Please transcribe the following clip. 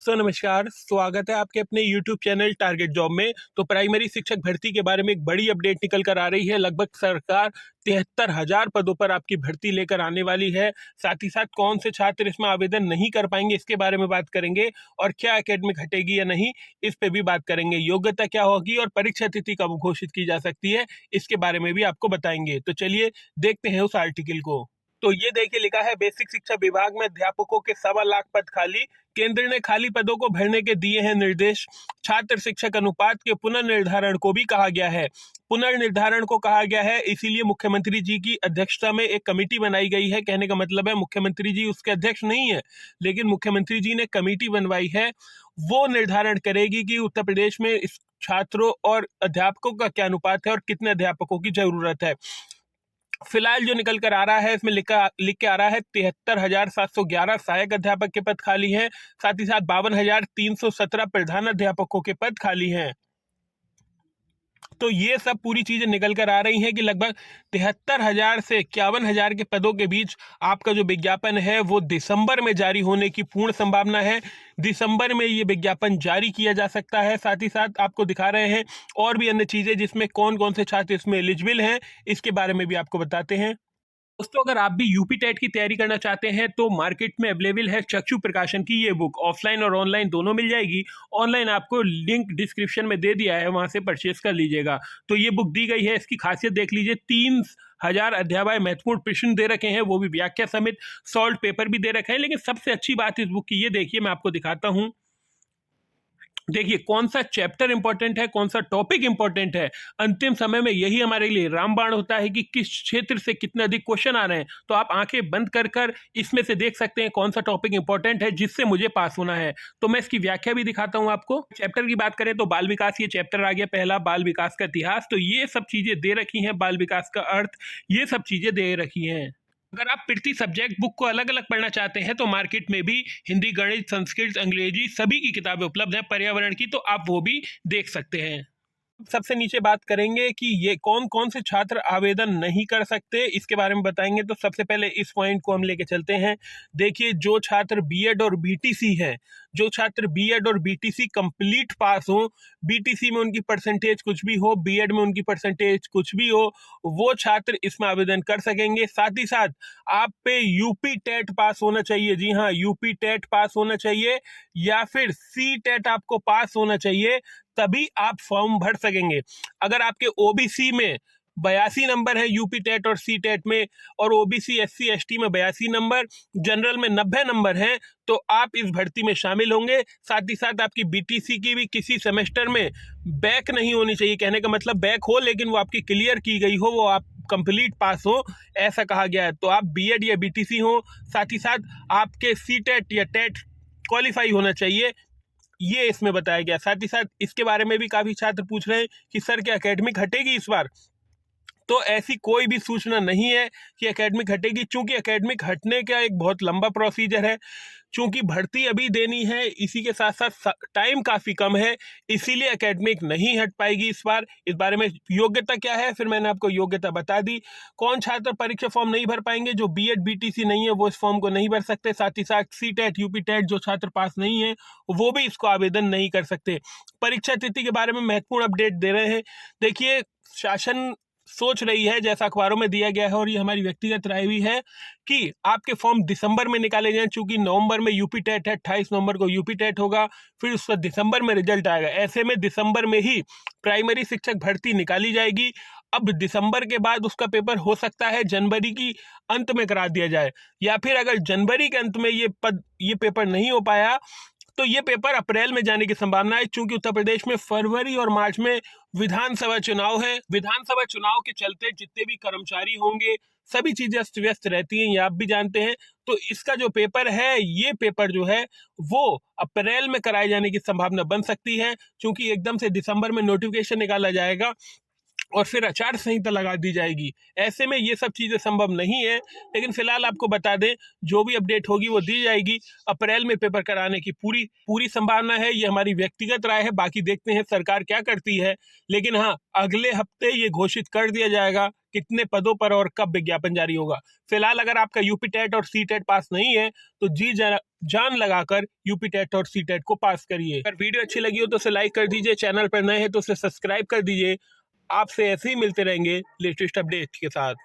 नमस्कार, स्वागत है आपके अपने YouTube चैनल टारगेट जॉब में। तो प्राइमरी शिक्षक भर्ती के बारे में एक बड़ी अपडेट निकल कर आ रही है। लगभग सरकार 73,000 पदों पर आपकी भर्ती लेकर आने वाली है। साथ ही साथ कौन से छात्र इसमें आवेदन नहीं कर पाएंगे, इसके बारे में बात करेंगे और क्या एकेडमिक हटेगी या नहीं, इस पे भी बात करेंगे। योग्यता क्या होगी और परीक्षा तिथि कब घोषित की जा सकती है, इसके बारे में भी आपको बताएंगे। तो चलिए देखते हैं उस आर्टिकल को। तो ये देखिए, लिखा है बेसिक शिक्षा विभाग में अध्यापकों के 1.25 लाख पद खाली। केंद्र ने खाली पदों को भरने के दिए हैं निर्देश। छात्र शिक्षक अनुपात के पुनर्निर्धारण को भी कहा गया है। पुनर्निर्धारण को कहा गया है इसीलिए मुख्यमंत्री जी की अध्यक्षता में एक कमेटी बनाई गई है। कहने का मतलब है मुख्यमंत्री जी उसके अध्यक्ष नहीं है, लेकिन मुख्यमंत्री जी ने कमेटी बनवाई है। वो निर्धारण करेगी कि उत्तर प्रदेश में इस छात्रों और अध्यापकों का क्या अनुपात है और कितने अध्यापकों की जरूरत है। फिलहाल जो निकल कर आ रहा है, इसमें लिख के आ रहा है 73,711 सहायक अध्यापक के पद खाली हैं। साथ ही साथ 52,317 प्रधान अध्यापकों के पद खाली हैं। तो ये सब पूरी चीजें निकल कर आ रही हैं कि लगभग 73,000 से 51,000 के पदों के बीच आपका जो विज्ञापन है वो दिसंबर में जारी होने की पूर्ण संभावना है। दिसंबर में ये विज्ञापन जारी किया जा सकता है। साथ ही साथ आपको दिखा रहे हैं और भी अन्य चीजें जिसमें कौन कौन से छात्र इसमें एलिजिबल हैं, इसके बारे में भी आपको बताते हैं। दोस्तों, अगर आप भी यूपी टेट की तैयारी करना चाहते हैं तो मार्केट में अवेलेबल है चक्षु प्रकाशन की ये बुक। ऑफलाइन और ऑनलाइन दोनों मिल जाएगी। ऑनलाइन आपको लिंक डिस्क्रिप्शन में दे दिया है, वहां से परचेस कर लीजिएगा। तो ये बुक दी गई है, इसकी खासियत देख लीजिए। 3,000 अध्याय महत्वपूर्ण प्रश्न दे रखे हैं, वो भी व्याख्या समेत। सॉल्व पेपर भी दे रखे हैं। लेकिन सबसे अच्छी बात इस बुक की ये देखिए, मैं आपको दिखाता हूँ। देखिए कौन सा चैप्टर इंपॉर्टेंट है, कौन सा टॉपिक इंपॉर्टेंट है। अंतिम समय में यही हमारे लिए रामबाण होता है कि किस क्षेत्र से कितने अधिक क्वेश्चन आ रहे हैं। तो आप आंखें बंद कर कर इसमें से देख सकते हैं कौन सा टॉपिक इंपॉर्टेंट है जिससे मुझे पास होना है। तो मैं इसकी व्याख्या भी दिखाता हूं आपको। चैप्टर की बात करें तो बाल विकास, ये चैप्टर आ गया पहला, बाल विकास का इतिहास। तो ये सब चीजें दे रखी हैं, बाल विकास का अर्थ, ये सब चीजें दे रखी हैं। अगर आप प्रति सब्जेक्ट बुक को अलग अलग पढ़ना चाहते हैं तो मार्केट में भी हिंदी, गणित, संस्कृत, अंग्रेजी सभी की किताबें उपलब्ध हैं। पर्यावरण की तो आप वो भी देख सकते हैं। सबसे नीचे बात करेंगे कि ये कौन कौन से छात्र आवेदन नहीं कर सकते, इसके बारे में बताएंगे। तो सबसे पहले इस पॉइंट को हम लेके चलते हैं। देखिए, जो छात्र बीएड और बीटीसी हैं, जो छात्र बीएड और बीटीसी कंप्लीट पास हो, बीटीसी में उनकी परसेंटेज कुछ भी हो, बीएड में उनकी परसेंटेज कुछ भी हो, वो छात्र इसमें आवेदन कर सकेंगे। साथ ही साथ आप पे यूपी टेट पास होना चाहिए। जी हाँ, यूपी टेट पास होना चाहिए या फिर सी टेट आपको पास होना चाहिए, तभी आप फॉर्म भर सकेंगे। अगर आपके ओबीसी में 82 नंबर है यूपी टेट और सी टेट में, और ओबीसी एससी एसटी में 82 नंबर, जनरल में 90 नंबर हैं, तो आप इस भर्ती में शामिल होंगे। साथ ही साथ आपकी बीटीसी की भी किसी सेमेस्टर में बैक नहीं होनी चाहिए। कहने का मतलब बैक हो लेकिन वो आपकी क्लियर की गई हो, वो आप कंप्लीट पास हो, ऐसा कहा गया है। तो आप बीएड या बीटीसी हो, साथ ही साथ आपके सी टेट या टेट क्वालिफाई होना चाहिए, ये इसमें बताया गया। साथ ही साथ इसके बारे में भी काफी छात्र पूछ रहे हैं कि सर क्या एकेडमिक हटेगी इस बार। तो ऐसी कोई भी सूचना नहीं है कि एकेडमिक हटेगी, चूंकि एकेडमिक हटने का एक बहुत लंबा प्रोसीजर है। चूंकि भर्ती अभी देनी है, इसी के साथ साथ टाइम काफी कम है, इसीलिए एकेडमिक नहीं हट पाएगी इस बार। इस बारे में योग्यता क्या है, फिर मैंने आपको योग्यता बता दी। कौन छात्र परीक्षा फॉर्म नहीं भर पाएंगे, जो बीएड बीटीसी नहीं है वो इस फॉर्म को नहीं भर सकते। साथ ही साथ सी टेट यूपी टेट जो छात्र पास नहीं है वो भी इसको आवेदन नहीं कर सकते। परीक्षा तिथि के बारे में महत्वपूर्ण अपडेट दे रहे हैं। देखिए, शासन सोच रही है, जैसा अखबारों में दिया गया है और ये हमारी व्यक्तिगत राय भी है, कि आपके फॉर्म दिसंबर में निकाले जाएं। चूंकि नवंबर में यूपी टेट है, 28 नवंबर को यूपी टेट होगा, फिर उसका दिसंबर में रिजल्ट आएगा। ऐसे में दिसंबर में ही प्राइमरी शिक्षक भर्ती निकाली जाएगी। अब दिसंबर के बाद उसका पेपर हो सकता है जनवरी की अंत में करा दिया जाए, या फिर अगर जनवरी के अंत में ये पेपर नहीं हो पाया तो ये पेपर अप्रैल में जाने की संभावना है। चूंकि उत्तर प्रदेश में फरवरी और मार्च में विधानसभा चुनाव है। विधानसभा चुनाव के चलते जितने भी कर्मचारी होंगे, सभी चीजें अस्त व्यस्त रहती हैं, ये आप भी जानते हैं। तो इसका जो पेपर है, ये पेपर जो है वो अप्रैल में कराए जाने की संभावना बन सकती है। चूंकि एकदम से दिसंबर में नोटिफिकेशन निकाला जाएगा और फिर आचार संहिता लगा दी जाएगी। ऐसे में ये सब चीज़ें संभव नहीं है, लेकिन फिलहाल आपको बता दें जो भी अपडेट होगी वो दी जाएगी। अप्रैल में पेपर कराने की पूरी पूरी संभावना है। ये हमारी व्यक्तिगत राय है, बाकी देखते हैं सरकार क्या करती है। लेकिन हाँ, अगले हफ्ते ये घोषित कर दिया जाएगा कितने पदों पर और कब विज्ञापन जारी होगा। फिलहाल अगर आपका यूपी टेट और सी टेट पास नहीं है तो जान लगाकर यूपी टेट और सी टेट को पास करिए। अगर वीडियो अच्छी लगी हो तो उसे लाइक कर दीजिए, चैनल पर नए हैं तो उसे सब्सक्राइब कर दीजिए। आपसे ऐसे ही मिलते रहेंगे लेटेस्ट अपडेट के साथ।